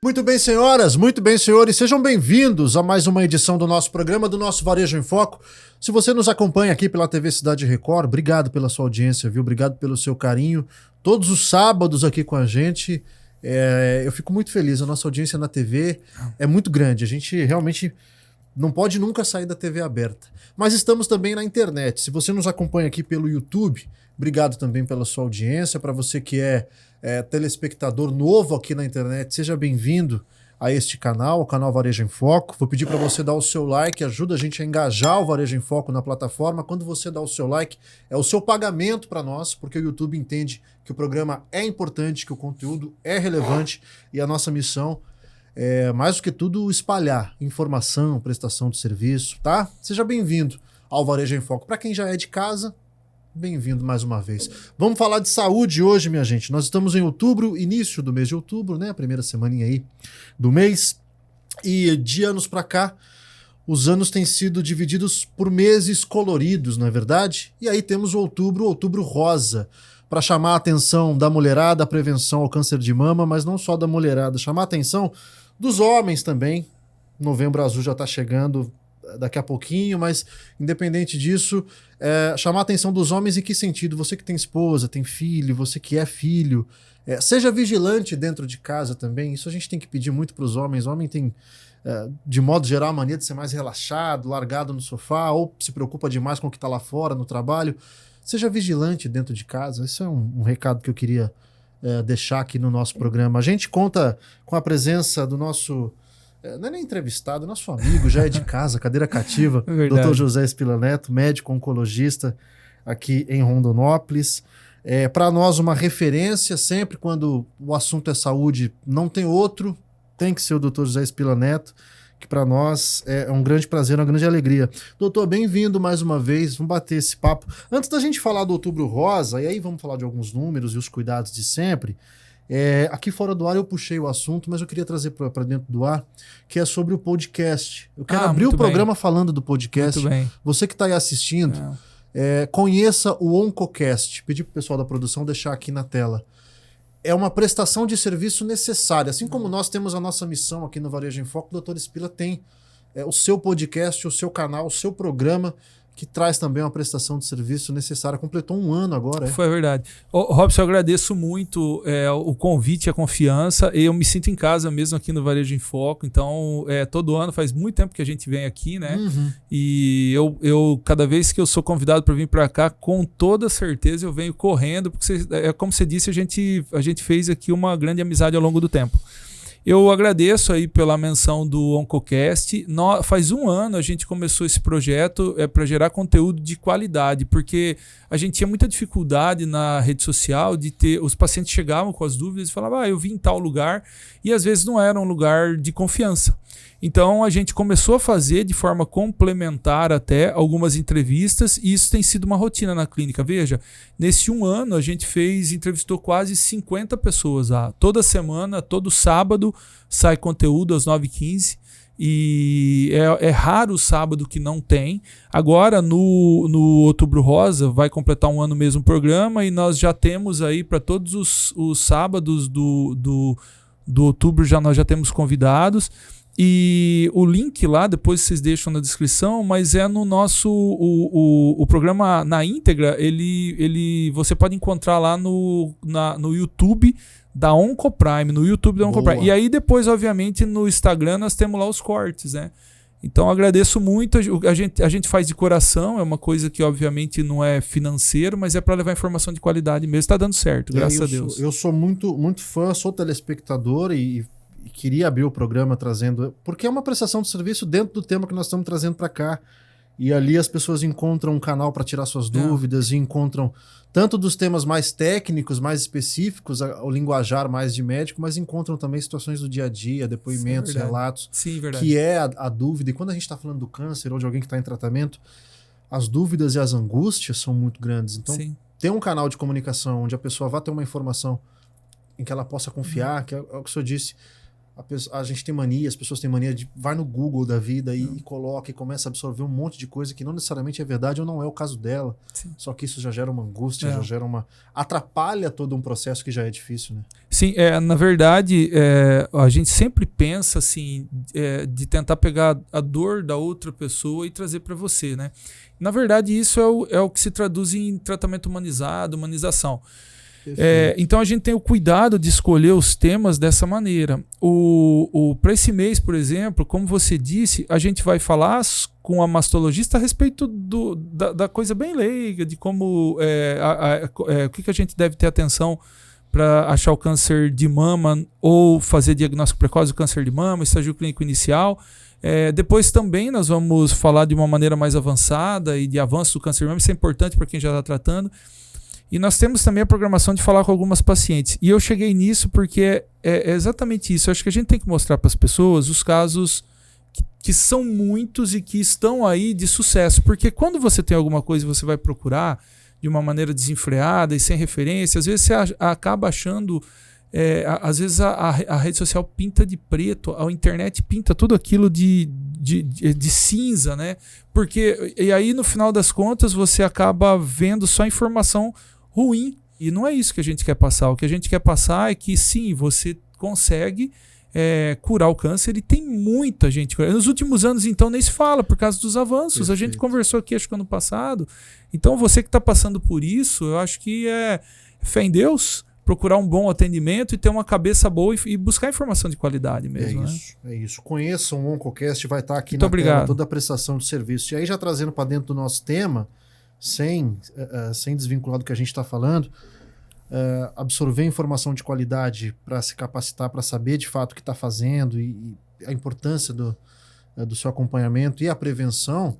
Muito bem, senhoras, muito bem, senhores, sejam bem-vindos a mais uma edição do nosso programa, do nosso Varejo em Foco. Se você nos acompanha aqui pela TV Cidade Record, obrigado pela sua audiência, viu? Obrigado pelo seu carinho. Todos os sábados aqui com a gente, eu fico muito feliz. A nossa audiência na TV é muito grande. A gente realmente não pode nunca sair da TV aberta. Mas estamos também na internet. Se você nos acompanha aqui pelo YouTube, obrigado também pela sua audiência. Para você que é telespectador novo aqui na internet, seja bem-vindo a este canal, o canal Varejo em Foco. Vou pedir para você dar o seu like, ajuda a gente a engajar o Varejo em Foco na plataforma. Quando você dá o seu like, é o seu pagamento para nós, porque o YouTube entende que o programa é importante, que o conteúdo é relevante e a nossa missão é, mais do que tudo, espalhar informação, prestação de serviço, tá? Seja bem-vindo ao Varejo em Foco. Para quem já é de casa, bem-vindo mais uma vez. Vamos falar de saúde hoje, minha gente. Nós estamos em outubro, início do mês de outubro, né? A primeira semaninha aí do mês. E de anos para cá, os anos têm sido divididos por meses coloridos, não é verdade? E aí temos o outubro rosa, para chamar a atenção da mulherada, a prevenção ao câncer de mama, mas não só da mulherada, chamar a atenção dos homens também. Novembro Azul já está chegando daqui a pouquinho, mas independente disso, chamar a atenção dos homens em que sentido? Você que tem esposa, tem filho, você que é filho, seja vigilante dentro de casa também. Isso a gente tem que pedir muito para os homens. O homem tem, de modo geral, a mania de ser mais relaxado, largado no sofá, ou se preocupa demais com o que está lá fora, no trabalho. Seja vigilante dentro de casa. Isso é um recado que eu queria deixar aqui no nosso programa. A gente conta com a presença do nosso... não é nem entrevistado, nosso amigo, já é de casa, cadeira cativa, Dr. José Spila Neto, médico oncologista aqui em Rondonópolis. Para nós, uma referência, sempre quando o assunto é saúde, não tem outro, tem que ser o Dr. José Spila Neto, que para nós é um grande prazer, uma grande alegria. Doutor, bem-vindo mais uma vez, vamos bater esse papo. Antes da gente falar do Outubro Rosa, e aí vamos falar de alguns números e os cuidados de sempre, aqui fora do ar eu puxei o assunto, mas eu queria trazer para dentro do ar, que é sobre o podcast. Eu quero abrir o programa falando do podcast. Muito bem. Você que está aí assistindo, conheça o Oncocast. Pedi para o pessoal da produção deixar aqui na tela. É uma prestação de serviço necessária. Assim como nós temos a nossa missão aqui no Varejo em Foco, o Dr. Spila tem o seu podcast, o seu canal, o seu programa, que traz também uma prestação de serviço necessária. Completou um ano agora. Foi verdade. Robson, eu agradeço muito o convite e a confiança. Eu me sinto em casa mesmo aqui no Varejo em Foco. Então, todo ano, faz muito tempo que a gente vem aqui, né? Uhum. E eu, cada vez que eu sou convidado para vir para cá, com toda certeza eu venho correndo, porque, como você disse, a gente fez aqui uma grande amizade ao longo do tempo. Eu agradeço aí pela menção do Oncocast. Faz um ano a gente começou esse projeto para gerar conteúdo de qualidade, porque a gente tinha muita dificuldade na rede social de ter... Os pacientes chegavam com as dúvidas e falavam, eu vim em tal lugar, e às vezes não era um lugar de confiança. Então a gente começou a fazer de forma complementar até algumas entrevistas, e isso tem sido uma rotina na clínica. Veja, nesse um ano a gente entrevistou quase 50 pessoas lá. Toda semana, todo sábado sai conteúdo às 9h15, e é raro o sábado que não tem. Agora no Outubro Rosa vai completar um ano mesmo o programa, e nós já temos aí para todos os sábados do outubro, nós já temos convidados. E o link lá, depois vocês deixam na descrição, mas é no nosso... O programa na íntegra, você pode encontrar lá no YouTube da Oncoprime, no YouTube da Oncoprime. E aí depois, obviamente, no Instagram nós temos lá os cortes, né? Então agradeço muito, a gente faz de coração, é uma coisa que obviamente não é financeiro, mas é para levar informação de qualidade mesmo, está dando certo, graças a Deus. Eu sou muito, muito fã, sou telespectador e queria abrir o programa trazendo... Porque é uma prestação de serviço dentro do tema que nós estamos trazendo para cá. E ali as pessoas encontram um canal para tirar suas dúvidas e encontram tanto dos temas mais técnicos, mais específicos, o linguajar mais de médico, mas encontram também situações do dia a dia, depoimentos, relatos, que é a dúvida. E quando a gente está falando do câncer ou de alguém que está em tratamento, as dúvidas e as angústias são muito grandes. Então, ter um canal de comunicação onde a pessoa vá ter uma informação em que ela possa confiar, que é o que o senhor disse, A gente tem mania, as pessoas têm mania de vai no Google da vida e coloca e começa a absorver um monte de coisa que não necessariamente é verdade ou não é o caso dela. Sim. Só que isso já gera uma angústia, já gera atrapalha todo um processo que já é difícil, né? Sim, na verdade, a gente sempre pensa assim, de tentar pegar a dor da outra pessoa e trazer para você, né? Na verdade, isso é o que se traduz em tratamento humanizado, humanização. Então a gente tem o cuidado de escolher os temas dessa maneira. Para esse mês, por exemplo, como você disse, a gente vai falar com a mastologista a respeito da coisa bem leiga, de como o que a gente deve ter atenção para achar o câncer de mama ou fazer diagnóstico precoce do câncer de mama, estágio clínico inicial. Depois também nós vamos falar de uma maneira mais avançada e de avanço do câncer de mama, isso é importante para quem já está tratando. E nós temos também a programação de falar com algumas pacientes. E eu cheguei nisso porque é exatamente isso. Eu acho que a gente tem que mostrar para as pessoas os casos que são muitos e que estão aí de sucesso. Porque quando você tem alguma coisa e você vai procurar de uma maneira desenfreada e sem referência, às vezes você acaba achando... às vezes a rede social pinta de preto, a internet pinta tudo aquilo de cinza, né? E aí, no final das contas, você acaba vendo só informação ruim. E não é isso que a gente quer passar. O que a gente quer passar é que, sim, você consegue curar o câncer e tem muita gente. Nos últimos anos, então, nem se fala por causa dos avanços. Perfeito. A gente conversou aqui, acho que ano passado. Então, você que está passando por isso, eu acho que é fé em Deus, procurar um bom atendimento e ter uma cabeça boa e buscar informação de qualidade mesmo. É isso. Conheçam o Oncocast, vai estar aqui na tela toda a prestação de serviço. E aí, já trazendo para dentro do nosso tema, sem desvincular do que a gente está falando, absorver informação de qualidade para se capacitar, para saber de fato o que está fazendo e a importância do seu acompanhamento e a prevenção,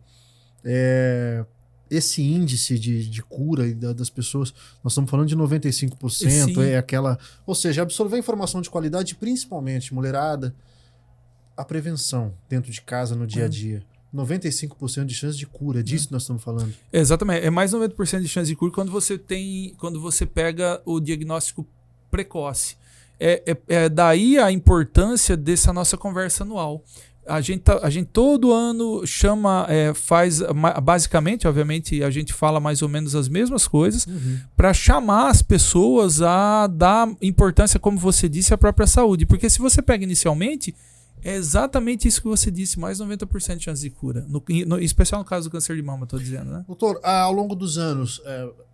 esse índice de cura das pessoas, nós estamos falando de 95%, ou seja, absorver informação de qualidade, principalmente, mulherada, a prevenção dentro de casa, no dia a dia. 95% de chance de cura, é disso que nós estamos falando. Exatamente, é mais 90% de chance de cura quando você pega o diagnóstico precoce. Daí a importância dessa nossa conversa anual. A gente todo ano chama, faz basicamente, obviamente, a gente fala mais ou menos as mesmas coisas para chamar as pessoas a dar importância, como você disse, à própria saúde. Porque se você pega inicialmente, é exatamente isso que você disse, mais 90% de chance de cura. Em especial no caso do câncer de mama, estou dizendo, né? Doutor, ao longo dos anos,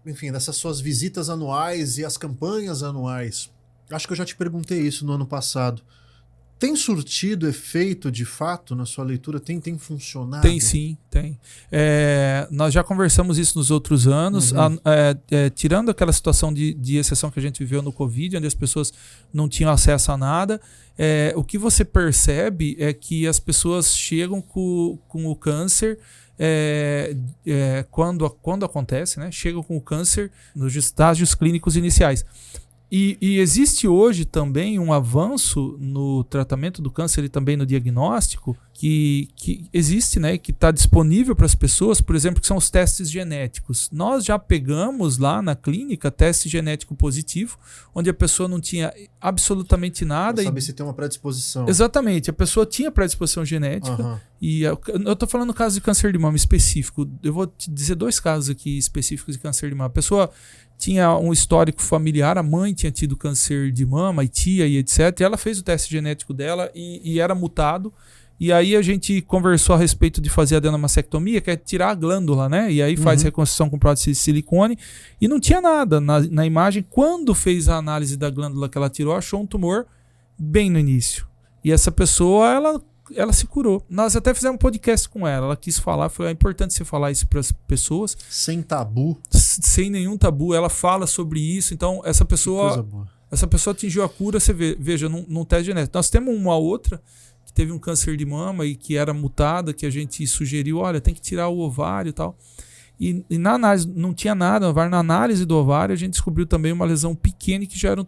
enfim, dessas suas visitas anuais e as campanhas anuais, acho que eu já te perguntei isso no ano passado. Tem surtido efeito de fato na sua leitura? Tem funcionado? Tem sim, tem. Nós já conversamos isso nos outros anos, tirando aquela situação de exceção que a gente viveu no Covid, onde as pessoas não tinham acesso a nada. O que você percebe é que as pessoas chegam com o câncer, quando acontece, né? Chegam com o câncer nos estágios clínicos iniciais. E existe hoje também um avanço no tratamento do câncer e também no diagnóstico que existe, né, que está disponível para as pessoas, por exemplo, que são os testes genéticos. Nós já pegamos lá na clínica teste genético positivo, onde a pessoa não tinha absolutamente nada. Para saber se tem uma predisposição. Exatamente, a pessoa tinha predisposição genética. E eu estou falando no caso de câncer de mama específico. Eu vou te dizer 2 casos aqui específicos de câncer de mama. A pessoa tinha um histórico familiar, a mãe tinha tido câncer de mama, e tia e etc. E ela fez o teste genético dela e era mutado. E aí a gente conversou a respeito de fazer a adenomastectomia, que é tirar a glândula, né? E aí faz reconstrução com prótese de silicone. E não tinha nada na imagem. Quando fez a análise da glândula que ela tirou, achou um tumor bem no início. E essa pessoa, ela se curou. Nós até fizemos um podcast com ela. Ela quis falar, foi importante você falar isso para as pessoas. Sem tabu. Sem nenhum tabu. Ela fala sobre isso. Então, essa pessoa atingiu a cura. Você veja, num teste genético. Nós temos uma outra que teve um câncer de mama e que era mutada, que a gente sugeriu, olha, tem que tirar o ovário e tal. E na análise, não tinha nada, na análise do ovário, a gente descobriu também uma lesão pequena que já era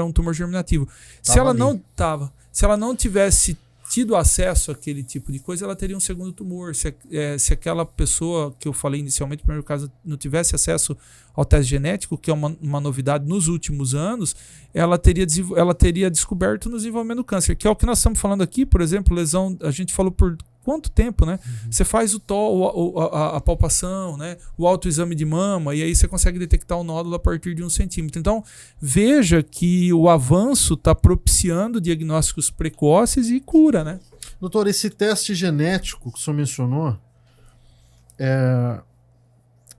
um tumor germinativo. Se ela não tivesse tido acesso àquele tipo de coisa, ela teria um segundo tumor. Se aquela pessoa que eu falei inicialmente, no primeiro caso, não tivesse acesso ao teste genético, que é uma novidade nos últimos anos, ela teria descoberto no desenvolvimento do câncer, que é o que nós estamos falando aqui, por exemplo, lesão, a gente falou por quanto tempo, né? Você faz a palpação, né? O autoexame de mama, e aí você consegue detectar o nódulo a partir de 1 centímetro. Então, veja que o avanço está propiciando diagnósticos precoces e cura, né? Doutor, esse teste genético que o senhor mencionou,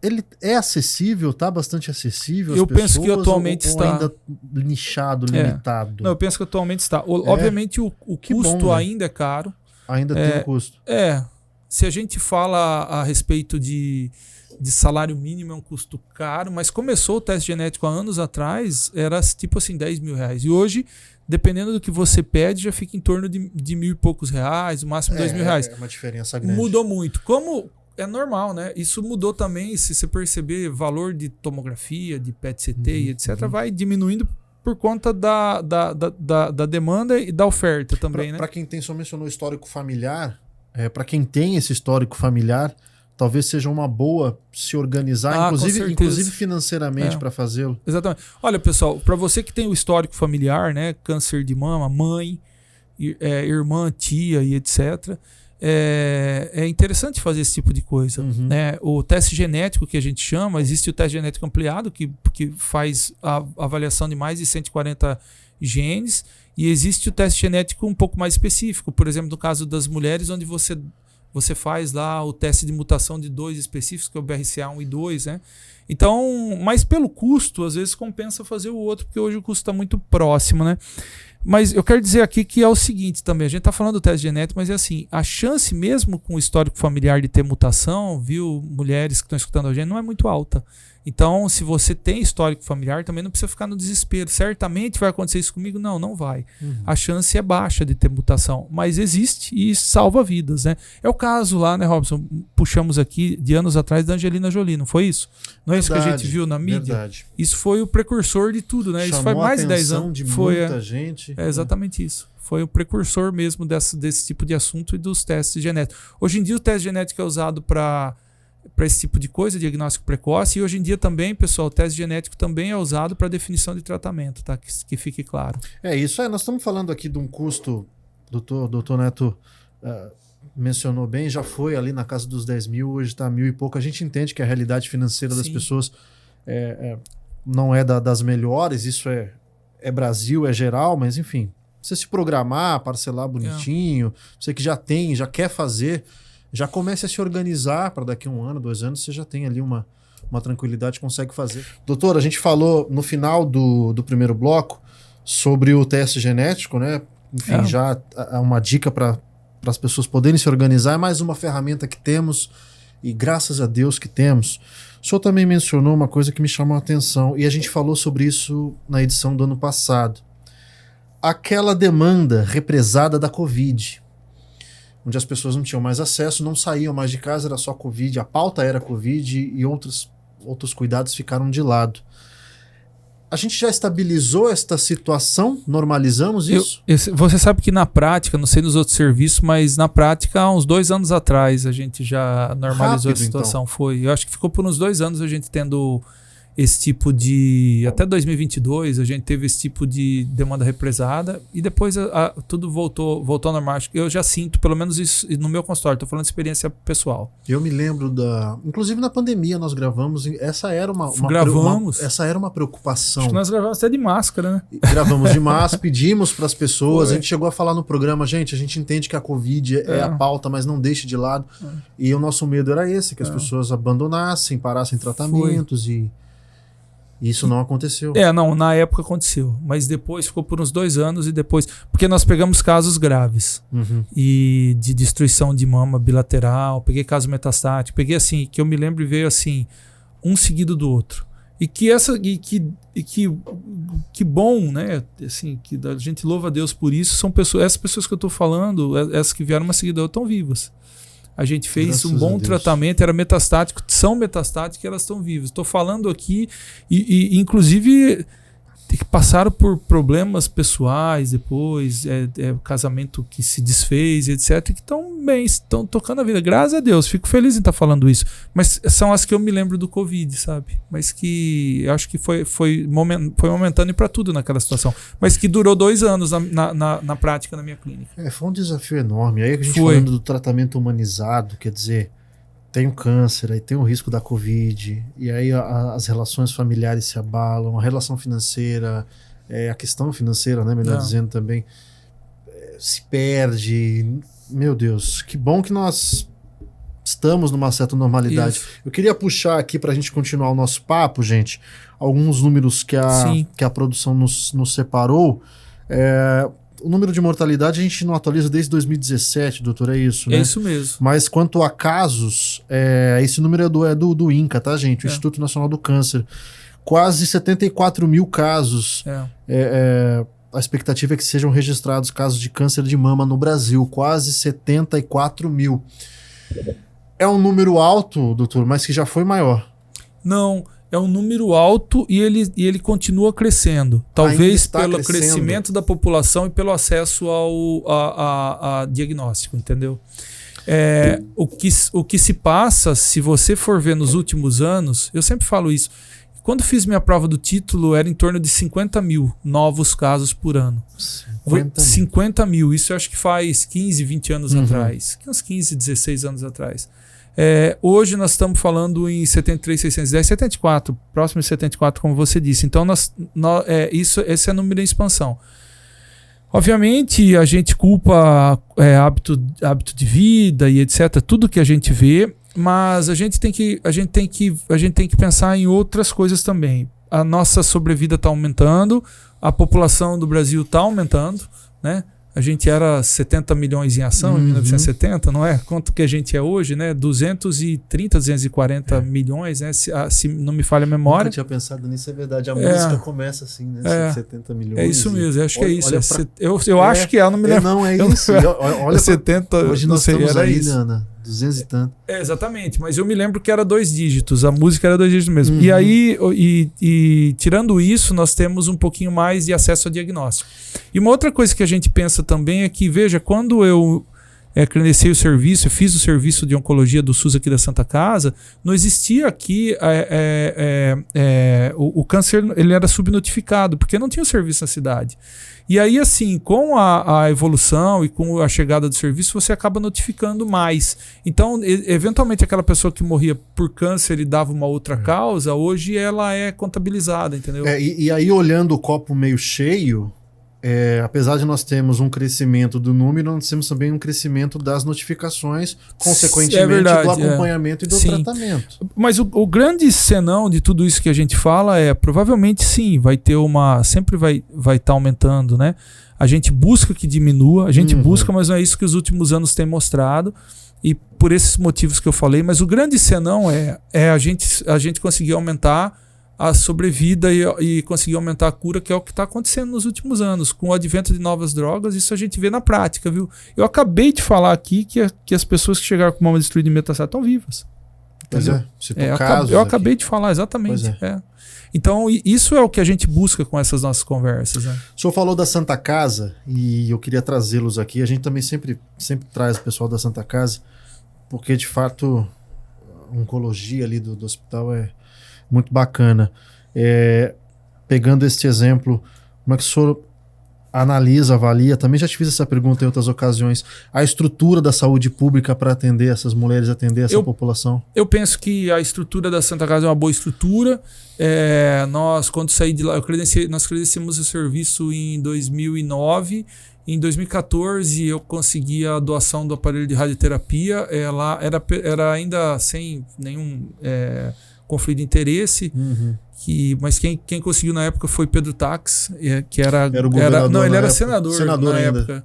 ele é acessível, está bastante acessível às eu pessoas? Penso que atualmente ou está ainda nichado, limitado? Não, eu penso que atualmente está. Obviamente o custo bom, né? Ainda é caro. Ainda tem um custo. Se a gente fala a respeito de salário mínimo, é um custo caro, mas começou o teste genético há anos atrás, era tipo assim, 10 mil reais. E hoje, dependendo do que você pede, já fica em torno de R$1.000 e poucos, no máximo R$2.000. É uma diferença grande. Mudou muito. Como é normal, né? Isso mudou também, se você perceber, valor de tomografia, de PET-CT e etc., vai diminuindo por conta da demanda e da oferta também, né? Para quem tem, só mencionou histórico familiar, para quem tem esse histórico familiar, talvez seja uma boa se organizar, inclusive financeiramente, para fazê-lo. Exatamente. Olha, pessoal, para você que tem o histórico familiar, né, câncer de mama, mãe, irmã, tia e etc., é interessante fazer esse tipo de coisa. Né? O teste genético que a gente chama, existe o teste genético ampliado, que faz a avaliação de mais de 140 genes, e existe o teste genético um pouco mais específico, por exemplo, no caso das mulheres, onde você faz lá o teste de mutação de 2 específicos, que é o BRCA1 e 2, né? Então, mas pelo custo, às vezes compensa fazer o outro, porque hoje o custo está muito próximo, né? Mas eu quero dizer aqui que é o seguinte também, a gente está falando do teste genético, mas é assim, a chance mesmo com o histórico familiar de ter mutação, viu, mulheres que estão escutando a gente, não é muito alta. Então, se você tem histórico familiar, também não precisa ficar no desespero. Certamente vai acontecer isso comigo? Não, não vai. A chance é baixa de ter mutação, mas existe e salva vidas, né? É o caso lá, né, Robson? Puxamos aqui de anos atrás da Angelina Jolie, não foi isso? Não é isso que a gente viu na mídia? Verdade. Isso foi o precursor de tudo, né? Chamou isso faz mais de 10 anos. De muita gente. É exatamente isso. Foi o precursor mesmo desse tipo de assunto e dos testes genéticos. Hoje em dia o teste genético é usado para esse tipo de coisa, diagnóstico precoce, e hoje em dia também, pessoal, o teste genético também é usado para definição de tratamento, tá? Que fique claro. Isso nós estamos falando aqui de um custo, doutor Neto mencionou bem, já foi ali na casa dos 10 mil, hoje está 1.000 e pouco. A gente entende que a realidade financeira das pessoas não é das melhores, isso é Brasil, é geral, mas enfim, você se programar, parcelar bonitinho, você que já quer fazer, já comece a se organizar para daqui a 1 ano, 2 anos, você já tem ali uma tranquilidade, consegue fazer. Doutor, a gente falou no final do primeiro bloco sobre o teste genético, né? Enfim, já é uma dica para as pessoas poderem se organizar, é mais uma ferramenta que temos e graças a Deus que temos. O senhor também mencionou uma coisa que me chamou a atenção e a gente falou sobre isso na edição do ano passado. Aquela demanda represada da Covid, onde as pessoas não tinham mais acesso, não saíam mais de casa, era só Covid, a pauta era Covid e outros cuidados ficaram de lado. A gente já estabilizou esta situação? Normalizamos isso? Você sabe que na prática, não sei nos outros serviços, mas na prática, há uns 2 anos atrás, a gente já normalizou a situação. Então. Eu acho que ficou por uns 2 anos a gente tendo esse tipo de... Até 2022 a gente teve esse tipo de demanda represada e depois tudo voltou ao normal. Eu já sinto, pelo menos isso no meu consultório, estou falando de experiência pessoal. Eu me lembro inclusive na pandemia nós gravamos, essa era uma preocupação. Acho que nós gravamos até de máscara, né? Gravamos de máscara, pedimos para as pessoas, a gente chegou a falar no programa, a gente entende que a Covid é a pauta, mas não deixe de lado. E o nosso medo era esse, que as pessoas abandonassem, parassem tratamentos e isso não aconteceu. Não, na época aconteceu, mas depois ficou por uns 2 anos e depois... Porque nós pegamos casos graves e de destruição de mama bilateral, peguei caso metastático, peguei assim, que eu me lembro e veio assim, um seguido do outro. E que bom, né? Assim, que a gente louva a Deus por isso, são pessoas, essas pessoas que eu estou falando, essas que vieram uma seguida da outra, estão vivas. A gente fez um bom tratamento, era metastático, são metastáticas e elas estão vivas. Estou falando aqui e inclusive que passaram por problemas pessoais depois, casamento que se desfez, etc, que estão bem, estão tocando a vida. Graças a Deus, fico feliz em estar falando isso. Mas são as que eu me lembro do Covid, sabe? Mas que eu acho que foi momentâneo para tudo naquela situação. Mas que durou 2 anos na prática na minha clínica. Foi um desafio enorme. Aí a gente falando do tratamento humanizado, quer dizer, tem o câncer, aí tem o risco da Covid, e aí as relações familiares se abalam, a relação financeira, a questão financeira, né, melhor dizendo também, se perde. Meu Deus, que bom que nós estamos numa certa normalidade. Isso. Eu queria puxar aqui para a gente continuar o nosso papo, gente, alguns números que a produção nos separou. O número de mortalidade a gente não atualiza desde 2017, doutor, é isso, né? É isso mesmo. Mas quanto a casos, esse número é do INCA, tá, gente? O Instituto Nacional do Câncer. Quase 74 mil casos. A expectativa é que sejam registrados casos de câncer de mama no Brasil. Quase 74 mil. É um número alto, doutor, mas que já foi maior. Não, é um número alto e ele continua crescendo. Talvez pelo crescimento da população e pelo acesso a diagnóstico, entendeu? O que se passa, se você for ver nos últimos anos, eu sempre falo isso, quando fiz minha prova do título era em torno de 50 mil novos casos por ano. 50 mil, isso eu acho que faz 15, 20 anos atrás, uns 15, 16 anos atrás. Hoje nós estamos falando em 73.610, 74, próximo de 74, como você disse. Então esse é o número em expansão. Obviamente a gente culpa hábito de vida e etc, tudo que a gente vê, mas a gente tem que pensar em outras coisas também. A nossa sobrevida está aumentando, a população do Brasil está aumentando, né? A gente era 70 milhões em ação em 1970, não é? Quanto que a gente é hoje, né? 230, 240 milhões, né? Se não me falha a memória. Eu tinha pensado nisso, é verdade. A música começa assim, né? 70 milhões. É isso mesmo, acho que é isso. Eu acho que é, não me lembro. Não, é isso. Olha 70, hoje nós estamos aí, Ana, 200 e tanto. Exatamente, mas eu me lembro que era 2 dígitos, a música era 2 dígitos mesmo. E aí, tirando isso, nós temos um pouquinho mais de acesso a diagnóstico. E uma outra coisa que a gente pensa também é que, veja, quando eu credenciei o serviço, eu fiz o serviço de oncologia do SUS aqui da Santa Casa, não existia aqui o câncer, ele era subnotificado, porque não tinha o serviço na cidade. E aí, assim, com a evolução e com a chegada do serviço, você acaba notificando mais. Então, eventualmente, aquela pessoa que morria por câncer e dava uma outra causa, hoje ela é contabilizada, entendeu? E aí, olhando o copo meio cheio, apesar de nós termos um crescimento do número, nós temos também um crescimento das notificações, consequentemente do acompanhamento e do tratamento. Mas o grande senão de tudo isso que a gente fala provavelmente sim, vai ter sempre vai estar aumentando, né? A gente busca que diminua, a gente busca, mas não é isso que os últimos anos têm mostrado, e por esses motivos que eu falei, mas o grande senão é a gente conseguir aumentar a sobrevida e conseguir aumentar a cura, que é o que está acontecendo nos últimos anos. Com o advento de novas drogas, isso a gente vê na prática, viu? Eu acabei de falar aqui que as pessoas que chegaram com mama destruída e metastasia estão vivas. Pois eu acabei de falar, exatamente. Então, isso é o que a gente busca com essas nossas conversas. Né? O senhor falou da Santa Casa, e eu queria trazê-los aqui. A gente também sempre traz o pessoal da Santa Casa, porque, de fato, a oncologia ali do hospital é muito bacana. Pegando este exemplo, como é que o senhor analisa, avalia? Também já te fiz essa pergunta em outras ocasiões. A estrutura da saúde pública para atender essas mulheres, atender essa população? Eu penso que a estrutura da Santa Casa é uma boa estrutura. Nós, quando saí de lá, nós credenciamos o serviço em 2009. Em 2014 eu consegui a doação do aparelho de radioterapia. Ela era ainda sem nenhum conflito de interesse, mas quem conseguiu na época foi Pedro Tax, que era o governador. Não, ele era senador na época.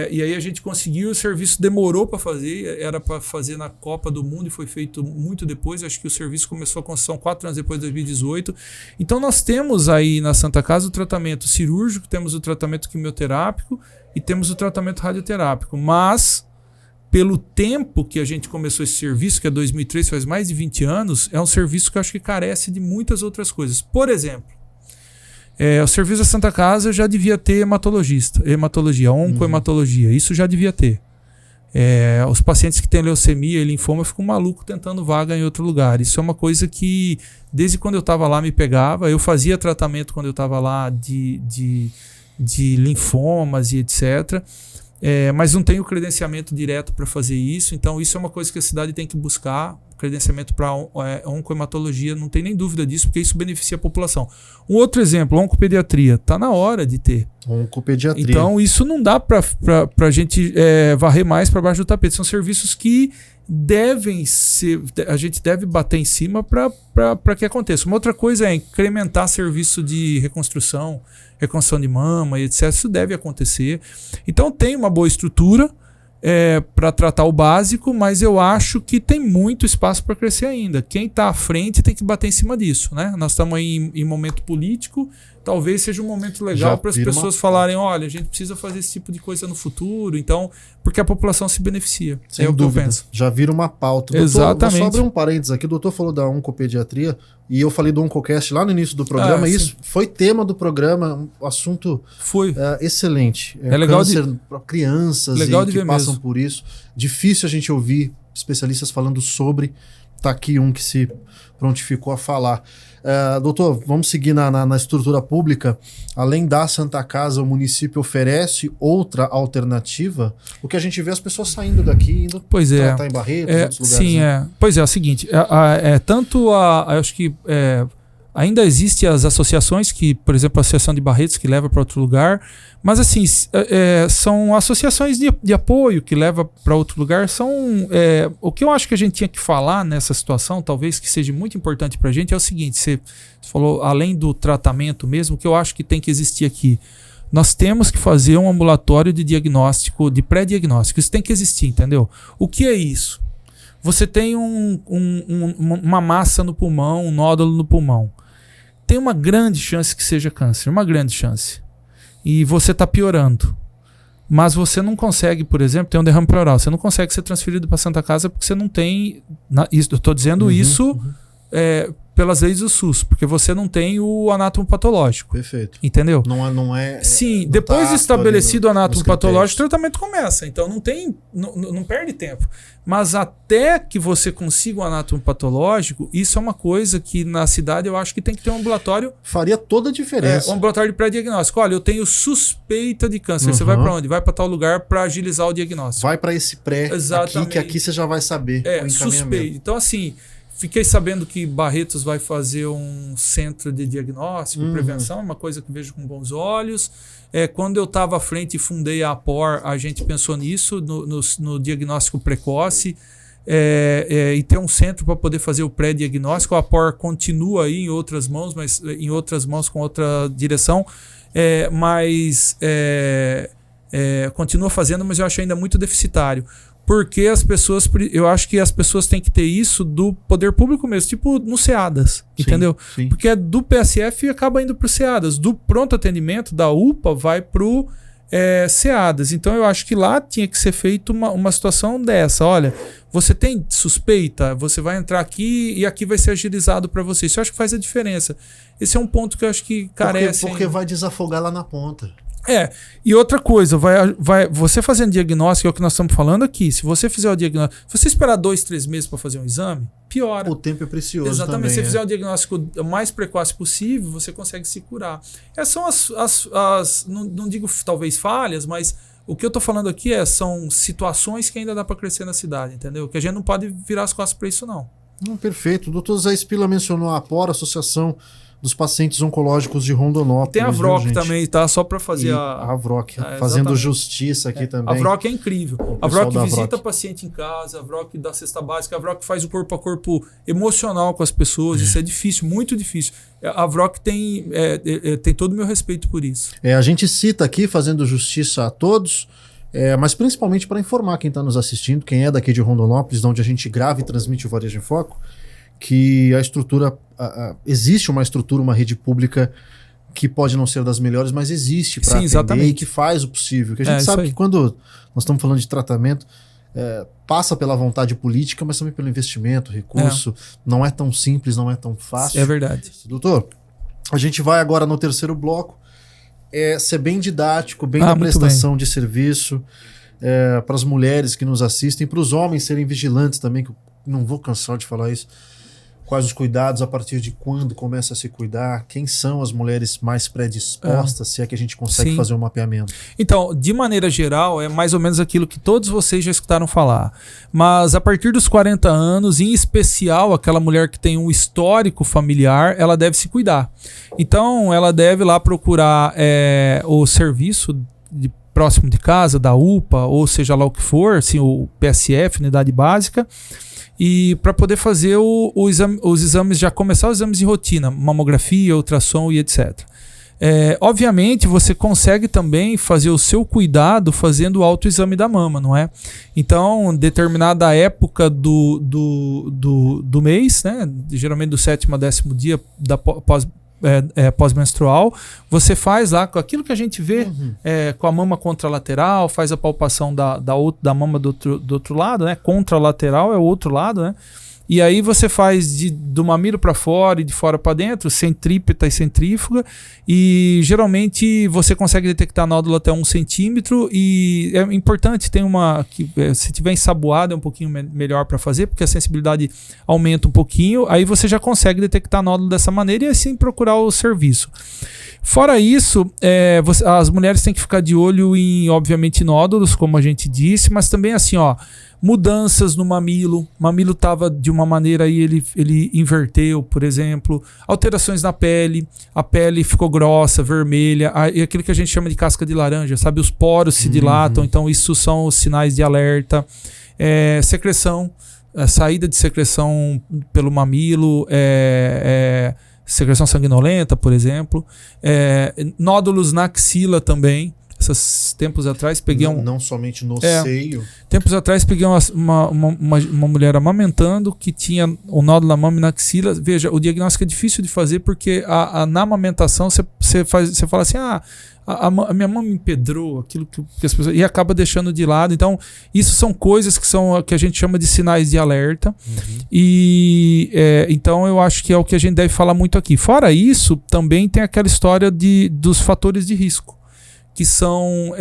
E aí a gente conseguiu, o serviço demorou para fazer, era para fazer na Copa do Mundo e foi feito muito depois. Acho que o serviço começou a construção 4 anos depois de 2018. Então nós temos aí na Santa Casa o tratamento cirúrgico, temos o tratamento quimioterápico e temos o tratamento radioterápico, mas pelo tempo que a gente começou esse serviço, que é 2003, faz mais de 20 anos, é um serviço que eu acho que carece de muitas outras coisas. Por exemplo, O serviço da Santa Casa já devia ter hematologia, oncohematologia, isso já devia ter. Os pacientes que têm leucemia e linfoma ficam malucos tentando vaga em outro lugar. Isso é uma coisa que, desde quando eu estava lá, me pegava. Eu fazia tratamento quando eu estava lá de linfomas e etc. Mas não tenho credenciamento direto para fazer isso. Então, isso é uma coisa que a cidade tem que buscar. Credenciamento para oncohematologia, não tem nem dúvida disso, porque isso beneficia a população. Um outro exemplo, oncopediatria. Está na hora de ter. Oncopediatria. Então, isso não dá para a gente varrer mais para baixo do tapete. São serviços que devem ser... A gente deve bater em cima para que aconteça. Uma outra coisa é incrementar serviço de reconstrução de mama e etc. Isso deve acontecer. Então, tem uma boa estrutura para tratar o básico, mas eu acho que tem muito espaço para crescer ainda. Quem está à frente tem que bater em cima disso, né? Nós estamos aí em momento político, talvez seja um momento legal para as pessoas falarem, olha, a gente precisa fazer esse tipo de coisa no futuro, então, porque a população se beneficia. Sem dúvida. Já vira uma pauta. Exatamente. Doutor, vou só abrir um parênteses aqui. O doutor falou da oncopediatria e eu falei do Oncocast lá no início do programa. Isso foi tema do programa, um assunto excelente. Legal câncer para crianças que passam por isso. Difícil a gente ouvir especialistas falando sobre. Tá aqui um que se prontificou a falar. Doutor, vamos seguir na estrutura pública. Além da Santa Casa, o município oferece outra alternativa? O que a gente vê as pessoas saindo daqui, indo tratar em Barretos, em outros lugares. Sim, né? Pois é o seguinte, acho que ainda existem as associações que, por exemplo, a Associação de Barretos que leva para outro lugar, mas assim, são associações de apoio que leva para outro lugar. O que eu acho que a gente tinha que falar nessa situação, talvez que seja muito importante para a gente, é o seguinte, você falou, além do tratamento mesmo, o que eu acho que tem que existir aqui, nós temos que fazer um ambulatório de diagnóstico, de pré-diagnóstico, isso tem que existir, entendeu? O que é isso? Você tem uma massa no pulmão, um nódulo no pulmão. Tem uma grande chance que seja câncer, uma grande chance. E você está piorando. Mas você não consegue, por exemplo, ter um derrame pleural. Você não consegue ser transferido para a Santa Casa porque você não tem... Eu estou dizendo isso pelas leis do SUS, porque você não tem o anátomo patológico. Perfeito. Entendeu? Não é... Sim, depois de estabelecido o anátomo patológico, o tratamento começa. Então não perde tempo. Mas até que você consiga o anátomo patológico, isso é uma coisa que na cidade eu acho que tem que ter um ambulatório. Faria toda a diferença. Um ambulatório de pré-diagnóstico. Olha, eu tenho suspeita de câncer. Você vai para onde? Vai para tal lugar para agilizar o diagnóstico. Vai para esse pré, que aqui você já vai saber o encaminhamento. Suspeita. Então assim... Fiquei sabendo que Barretos vai fazer um centro de diagnóstico, prevenção, uma coisa que vejo com bons olhos. Quando eu estava à frente e fundei a APOR, a gente pensou nisso, no diagnóstico precoce, e ter um centro para poder fazer o pré-diagnóstico. A APOR continua aí em outras mãos, mas em outras mãos com outra direção, continua fazendo, mas eu acho ainda muito deficitário. Porque eu acho que as pessoas têm que ter isso do poder público mesmo, tipo no SEADAS, entendeu? Sim. Porque do PSF acaba indo para o SEADAS, do pronto atendimento da UPA vai para o SEADAS. Então eu acho que lá tinha que ser feita uma situação dessa. Olha, você tem suspeita, você vai entrar aqui e aqui vai ser agilizado para você. Isso eu acho que faz a diferença. Esse é um ponto que eu acho que carece. Porque vai desafogar lá na ponta. E outra coisa, você fazendo diagnóstico, é o que nós estamos falando aqui. Se você fizer o diagnóstico, se você esperar 2-3 meses para fazer um exame, piora. O tempo é precioso. Exatamente. Se você fizer o diagnóstico o mais precoce possível, você consegue se curar. Essas são não digo talvez falhas, mas o que eu estou falando aqui são situações que ainda dá para crescer na cidade, entendeu? Que a gente não pode virar as costas para isso, não. Perfeito. O doutor Zé Spila mencionou a APOR, Associação dos Pacientes Oncológicos de Rondonópolis. Tem a VROC também, tá? Só para fazer a VROC, fazendo justiça aqui também. A VROC é incrível. A VROC visita paciente em casa, a VROC dá cesta básica, a VROC faz o corpo a corpo emocional com as pessoas. Isso é difícil, muito difícil. A VROC tem todo o meu respeito por isso. A gente cita aqui, fazendo justiça a todos, mas principalmente para informar quem está nos assistindo, quem é daqui de Rondonópolis, de onde a gente grava e transmite o Varejo em Foco, que a estrutura, existe uma estrutura, uma rede pública que pode não ser das melhores, mas existe para atender exatamente. E que faz o possível. Que a gente sabe que quando nós estamos falando de tratamento, passa pela vontade política, mas também pelo investimento, recurso. Não é tão simples, não é tão fácil. É verdade. Doutor, A gente vai agora no terceiro bloco, ser bem didático, bem da prestação de serviço, para as mulheres que nos assistem, para os homens serem vigilantes também, que eu não vou cansar de falar isso. Quais os cuidados, a partir de quando começa a se cuidar, quem são as mulheres mais predispostas, se é que a gente consegue fazer um mapeamento. Então, de maneira geral, é mais ou menos aquilo que todos vocês já escutaram falar. Mas a partir dos 40 anos, em especial aquela mulher que tem um histórico familiar, ela deve se cuidar. Então, ela deve lá procurar o serviço próximo de casa, da UPA, ou seja lá o que for, assim, o PSF, unidade básica, e para poder fazer os exames, já começar os exames de rotina, mamografia, ultrassom e etc. Obviamente você consegue também fazer o seu cuidado fazendo o autoexame da mama, não é? Então, determinada época do mês, né, geralmente do 7º a 10º dia da pós-menstrual, você faz lá com aquilo que a gente vê, com a mama contralateral, faz a palpação da mama do outro lado, né? Contralateral é o outro lado, né? E aí você faz do mamilo para fora e de fora para dentro, centrípeta e centrífuga, e geralmente você consegue detectar nódulo até 1 centímetro, e é importante, tem se tiver ensaboado é um pouquinho melhor para fazer, porque a sensibilidade aumenta um pouquinho, aí você já consegue detectar nódulo dessa maneira e assim procurar o serviço. Fora isso, as mulheres têm que ficar de olho em, obviamente, nódulos, como a gente disse, mas também assim, mudanças no mamilo. O mamilo estava de uma maneira e ele inverteu, por exemplo. Alterações na pele. A pele ficou grossa, vermelha. E aquilo que a gente chama de casca de laranja, sabe? Os poros se dilatam, então isso são os sinais de alerta. Secreção. A saída de secreção pelo mamilo. Secreção sanguinolenta, por exemplo. Nódulos na axila também. Esses tempos atrás peguei não somente no seio. Tempos atrás peguei uma mulher amamentando que tinha o nódulo na mama e na axila. Veja, o diagnóstico é difícil de fazer porque na amamentação você fala assim, a minha mama empedrou, aquilo que as pessoas... E acaba deixando de lado. Então, isso são coisas que a gente chama de sinais de alerta. E então eu acho que é o que a gente deve falar muito aqui. Fora isso, também tem aquela história dos fatores de risco, que são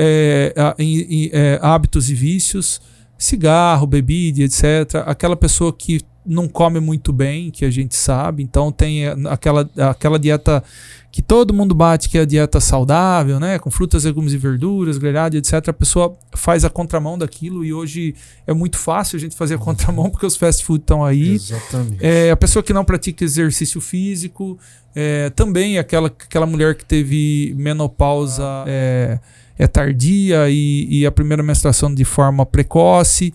hábitos e vícios, cigarro, bebida, etc. Aquela pessoa que não come muito bem, que a gente sabe, então tem aquela dieta que todo mundo bate, que é a dieta saudável, né, com frutas, legumes e verduras, grelhado, etc. A pessoa faz a contramão daquilo, e hoje é muito fácil a gente fazer a contramão porque os fast food estão aí. Exatamente. A pessoa que não pratica exercício físico, também aquela mulher que teve menopausa tardia e a primeira menstruação de forma precoce,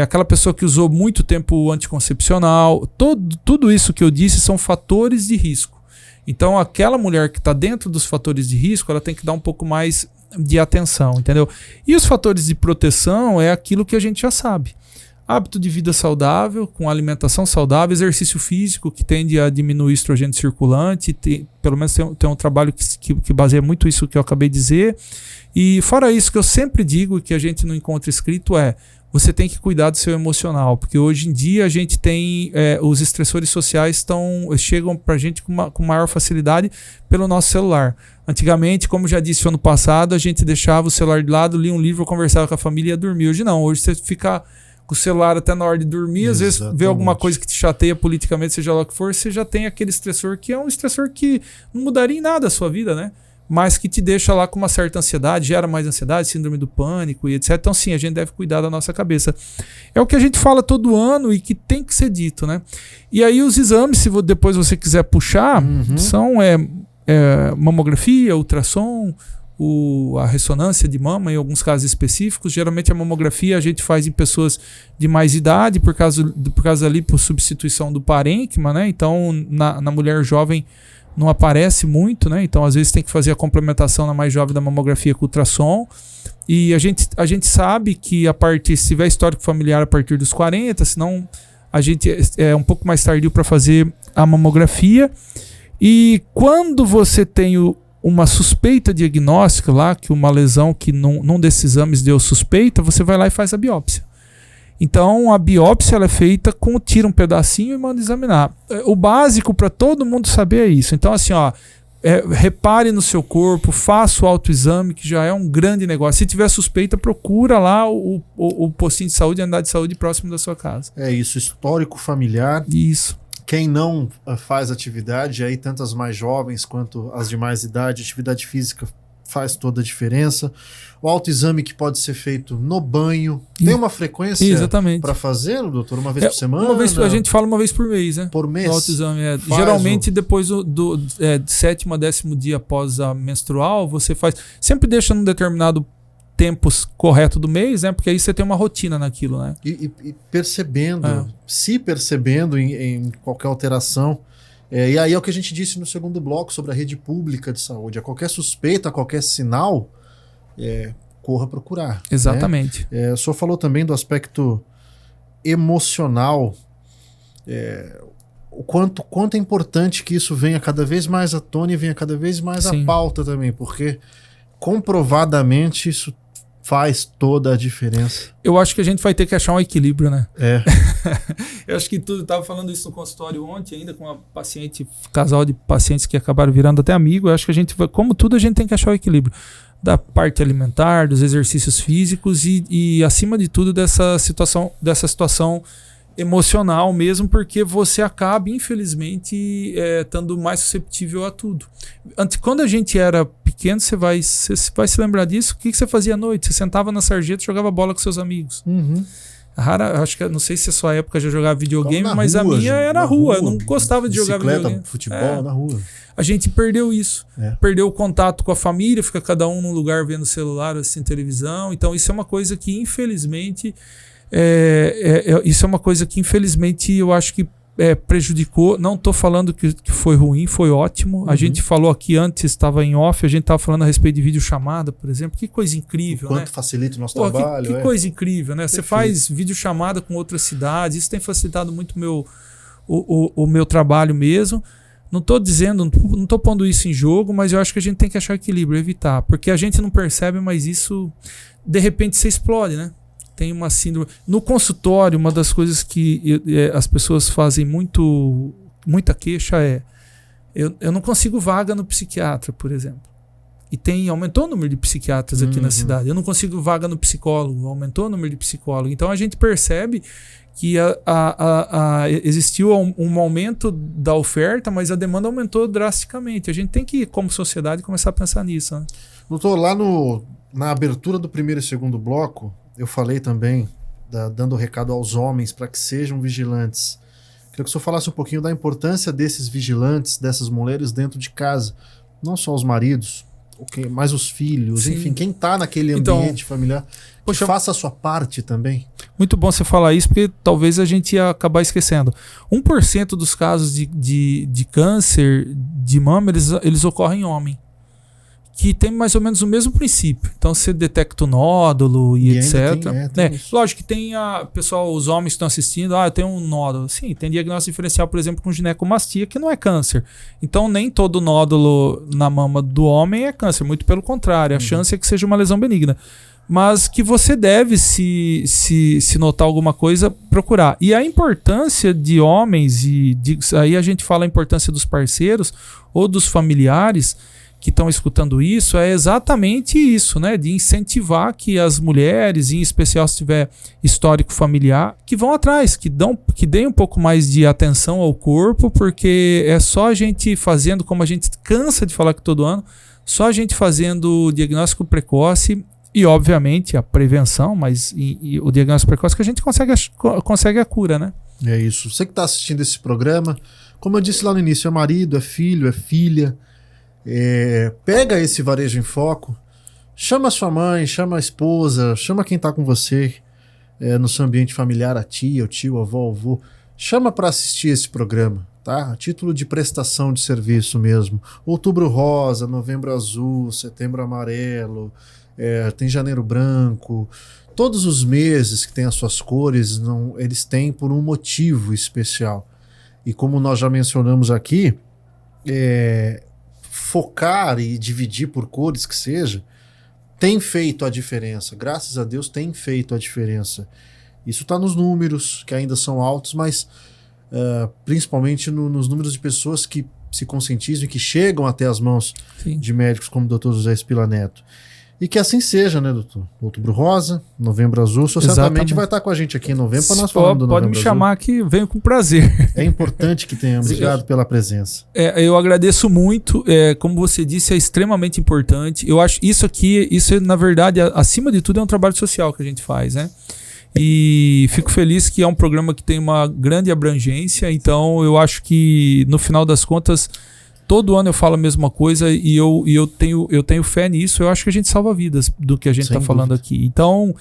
aquela pessoa que usou muito tempo anticoncepcional, tudo isso que eu disse são fatores de risco. Então, aquela mulher que está dentro dos fatores de risco, ela tem que dar um pouco mais de atenção, entendeu? E os fatores de proteção é aquilo que a gente já sabe. Hábito de vida saudável, com alimentação saudável, exercício físico, que tende a diminuir o estrogênio circulante, pelo menos tem um trabalho que baseia muito isso que eu acabei de dizer. E fora isso, que eu sempre digo e que a gente não encontra escrito você tem que cuidar do seu emocional, porque hoje em dia a gente tem os estressores sociais chegam pra gente com maior facilidade pelo nosso celular. Antigamente, como já disse ano passado, a gente deixava o celular de lado, lia um livro, conversava com a família e ia dormir. Hoje não, hoje você fica com o celular até na hora de dormir. Exatamente. Às vezes vê alguma coisa que te chateia politicamente, seja lá o que for, você já tem aquele estressor que é um estressor que não mudaria em nada a sua vida, né? Mas que te deixa lá com uma certa ansiedade, gera mais ansiedade, síndrome do pânico e etc. Então sim, a gente deve cuidar da nossa cabeça. É o que a gente fala todo ano e que tem que ser dito, né? E aí os exames, se depois você quiser puxar, são mamografia, ultrassom, a ressonância de mama, em alguns casos específicos. Geralmente a mamografia a gente faz em pessoas de mais idade, por causa ali por substituição do parênquima, né? Então na mulher jovem não aparece muito, né? Então às vezes tem que fazer a complementação na mais jovem da mamografia com ultrassom. E a gente sabe que se tiver histórico familiar a partir dos 40, senão a gente é um pouco mais tardio para fazer a mamografia. E quando você tem uma suspeita diagnóstica lá, que uma lesão que num desses exames deu suspeita, você vai lá e faz a biópsia. Então a biópsia ela é feita com tira um pedacinho e manda examinar. O básico para todo mundo saber é isso. Então assim, ó, repare no seu corpo, faça o autoexame, que já é um grande negócio. Se tiver suspeita, procura lá o postinho de saúde, a unidade de saúde próximo da sua casa. É isso, histórico familiar. Isso. Quem não faz atividade, aí tanto as mais jovens quanto as de mais idade, atividade física faz toda a diferença. O autoexame que pode ser feito no banho. Tem uma frequência para fazer, doutor? Uma vez por semana? A gente fala uma vez por mês, né? Por mês? O autoexame, geralmente depois do 7º a 10º dia após a menstrual, você faz... Sempre deixa num determinado tempo correto do mês, né? Porque aí você tem uma rotina naquilo, né? E percebendo, se percebendo em qualquer alteração. E aí é o que a gente disse no segundo bloco sobre a rede pública de saúde. A qualquer suspeita, a qualquer sinal, corra procurar. Exatamente. Né? O senhor falou também do aspecto emocional. O quanto é importante que isso venha cada vez mais à tona e venha cada vez mais à pauta também, porque comprovadamente isso faz toda a diferença. Eu acho que a gente vai ter que achar um equilíbrio, né? Eu acho que tu estava falando isso no consultório ontem, ainda com uma paciente, casal de pacientes que acabaram virando até amigo. Eu acho que a gente vai, como tudo, a gente tem que achar o equilíbrio da parte alimentar, dos exercícios físicos e acima de tudo, dessa situação emocional mesmo, porque você acaba, infelizmente, estando mais susceptível a tudo. Quando a gente era pequeno, você vai se lembrar disso. O que você fazia à noite? Você sentava na sarjeta e jogava bola com seus amigos. Uhum. Acho que não sei se a sua época já jogava videogame, mas a minha era na rua. Eu não gostava de jogar videogame. Futebol na rua. A gente perdeu isso. Perdeu o contato com a família, fica cada um num lugar vendo celular, assim, televisão. Então isso é uma coisa que, infelizmente... isso é uma coisa que infelizmente eu acho que prejudicou. Não estou falando que foi ruim, foi ótimo. A gente falou aqui antes, estava em off, a gente estava falando a respeito de videochamada, por exemplo. Que coisa incrível, quanto facilita o nosso trabalho. Que coisa incrível, né? Você faz videochamada com outras cidades, isso tem facilitado muito o meu trabalho mesmo. Não estou dizendo, não estou pondo isso em jogo, mas eu acho que a gente tem que achar equilíbrio, evitar, porque a gente não percebe, mas isso de repente se explode, né? Tem uma síndrome. No consultório, uma das coisas que as pessoas fazem muita queixa eu não consigo vaga no psiquiatra, por exemplo. E aumentou o número de psiquiatras aqui na cidade. Eu não consigo vaga no psicólogo, aumentou o número de psicólogos. Então a gente percebe que existiu um aumento da oferta, mas a demanda aumentou drasticamente. A gente tem que, como sociedade, começar a pensar nisso. Né? Doutor, lá na abertura do primeiro e segundo bloco, eu falei também, dando recado aos homens para que sejam vigilantes. Queria que o senhor falasse um pouquinho da importância desses vigilantes, dessas mulheres dentro de casa. Não só os maridos, mas os filhos, enfim, quem está naquele ambiente familiar. Faça a sua parte também. Muito bom você falar isso, porque talvez a gente ia acabar esquecendo. 1% dos casos de câncer de mama, eles ocorrem em homem. Que tem mais ou menos o mesmo princípio. Então você detecta o nódulo e etc. Lógico que tem os homens que estão assistindo, eu tenho um nódulo. Sim, tem diagnóstico diferencial, por exemplo, com ginecomastia, que não é câncer. Então nem todo nódulo na mama do homem é câncer, muito pelo contrário, a chance é que seja uma lesão benigna. Mas que você deve, se notar alguma coisa, procurar. E a importância de homens, aí a gente fala a importância dos parceiros ou dos familiares, que estão escutando isso, é exatamente isso, né? De incentivar que as mulheres, em especial se tiver histórico familiar, que vão atrás, que deem um pouco mais de atenção ao corpo, porque é só a gente fazendo, como a gente cansa de falar que todo ano, só a gente fazendo o diagnóstico precoce e, obviamente, a prevenção, mas o diagnóstico precoce que a gente consegue a cura, né? É isso. Você que está assistindo esse programa, como eu disse lá no início, é marido, é filho, é filha. Pega esse Varejo em Foco, chama a sua mãe, chama a esposa, chama quem está com você no seu ambiente familiar, a tia, o tio, a avó, o avô, chama para assistir esse programa, tá? A título de prestação de serviço mesmo. Outubro rosa, novembro azul, setembro amarelo, tem janeiro branco. Todos os meses que tem as suas cores, eles têm por um motivo especial. E como nós já mencionamos aqui, focar e dividir por cores que seja, tem feito a diferença. Graças a Deus tem feito a diferença. Isso está nos números, que ainda são altos, mas principalmente nos números de pessoas que se conscientizam e que chegam até as mãos de médicos como o Dr. José Spila Neto. E que assim seja, né, doutor? Outubro Rosa, Novembro Azul. O senhor certamente vai estar com a gente aqui em novembro para nós falar do Novembro Azul. Pode me chamar que venho com prazer. É importante que tenhamos. Obrigado pela presença. Eu agradeço muito. Como você disse, é extremamente importante. Eu acho isso na verdade, acima de tudo, é um trabalho social que a gente faz, né? E fico feliz que é um programa que tem uma grande abrangência. Então, eu acho que, no final das contas, todo ano eu falo a mesma coisa e eu tenho fé nisso. Eu acho que a gente salva vidas do que a gente está falando aqui. Então,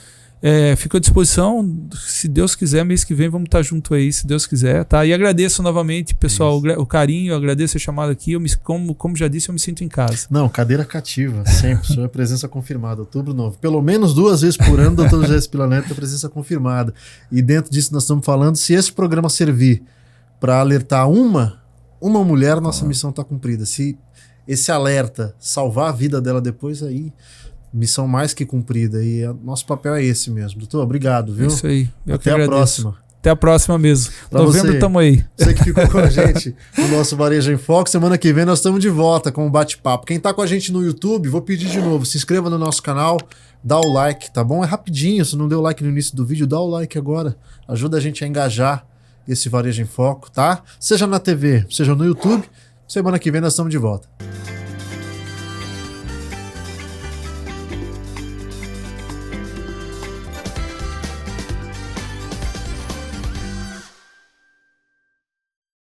fico à disposição. Se Deus quiser, mês que vem vamos estar junto aí, se Deus quiser. Tá? E agradeço novamente, pessoal, o carinho. Agradeço a chamada aqui. Como já disse, eu me sinto em casa. Não, cadeira cativa, sempre. Sua presença confirmada. Outubro novo. Pelo menos 2 vezes por ano, doutor José Spila Neto, a presença confirmada. E dentro disso nós estamos falando, se esse programa servir para alertar uma mulher, nossa missão está cumprida. Se esse alerta salvar a vida dela depois, aí missão mais que cumprida. E nosso papel é esse mesmo. Doutor, obrigado, viu? Isso aí. Até a próxima. Até a próxima mesmo. Pra Novembro estamos aí. Você que ficou com a gente no nosso Varejo em Foco, semana que vem nós estamos de volta com um bate-papo. Quem tá com a gente no YouTube, vou pedir de novo, se inscreva no nosso canal, dá o like, tá bom? É rapidinho, se não deu like no início do vídeo, dá o like agora. Ajuda a gente a engajar esse Varejo em Foco, tá? Seja na TV, seja no YouTube, semana que vem nós estamos de volta.